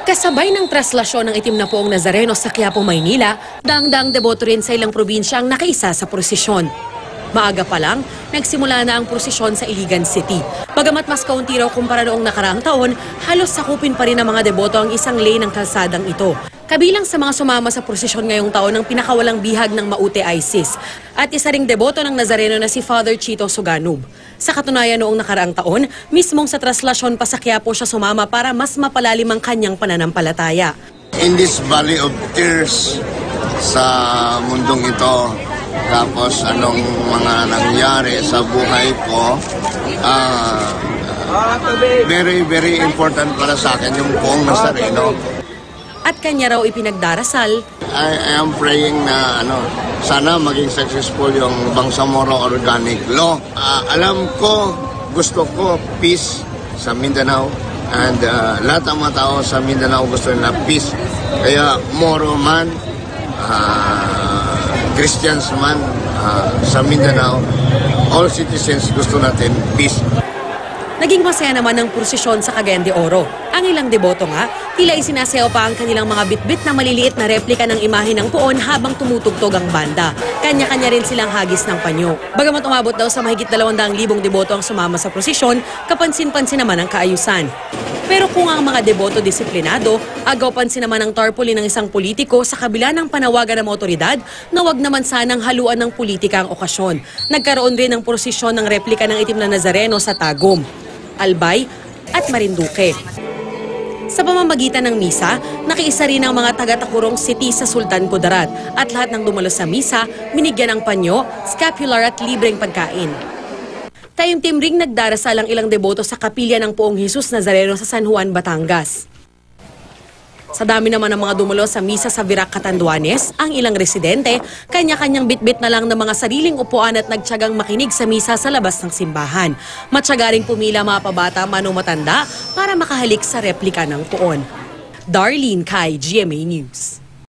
Kasabay ng traslasyon ng itim na poong Nazareno sa Quiapo, Maynila, daang-daang deboto rin sa ilang probinsya ang nakaisa sa prosesyon. Maaga pa lang, nagsimula na ang prosesyon sa Iligan City. Bagamat mas kaunti raw kumpara noong nakaraang taon, halos sakupin pa rin ng mga deboto ang isang lane ng kalsadang ito. Kabilang sa mga sumama sa prosesyon ngayong taon ng pinakawalang bihag ng Maute ISIS at isa ring deboto ng Nazareno na si Father Chito Suganub. Sa katunayan noong nakaraang taon, mismong sa traslasyon pa sa Quiapo siya sumama para mas mapalalim ang kanyang pananampalataya. In this valley of tears sa mundong ito, tapos anong mga nangyari sa buhay ko, very important para sa akin yung poong Nazareno. At kanya raw ipinagdarasal, I am praying na sana maging successful yung Bangsamoro Organic Law. Alam ko, gusto ko peace sa Mindanao and lahat ng mga tao sa Mindanao gusto nila peace. Kaya Moro man, Christians man sa Mindanao, all citizens gusto natin peace. naging masaya naman ang prosesyon sa Cagayan de Oro. Ang ilang deboto nga, tila isinasayaw pa ang kanilang mga bitbit na maliliit na replika ng imahe ng poon habang tumutugtog ang banda. Kanya-kanya rin silang hagis ng panyo. Bagamat umabot daw sa mahigit 200,000 deboto ang sumama sa prosesyon, kapansin-pansin naman ang kaayusan. Pero kung ang mga deboto disiplinado, agaw pansin naman ang tarpaulin ng isang politiko sa kabila ng panawagan ng otoridad na wag naman sanang haluan ng politika ang okasyon. Nagkaroon rin ng prosesyon ng replika ng itim na Nazareno sa Tagum, Albay at Marinduque. Sa pamamagitan ng misa, nakiisa rin ang mga taga-Takurong City sa Sultan Kudarat at lahat ng dumalo sa misa, binigyan ng panyo, scapular at libreng pagkain. Tayong-tim ring nagdarasal ang ilang deboto sa kapilya ng Poong Jesus Nazareno sa San Juan, Batangas. Sa dami naman ng mga dumalo sa misa sa Virac, Catanduanes, ang ilang residente, kanya-kanyang bitbit na lang ng mga sariling upuan at nagtiyagang makinig sa misa sa labas ng simbahan. Matyaga ring pumila mga pabata mano matanda para makahalik sa replika ng poon. Darlene Kai, GMA News.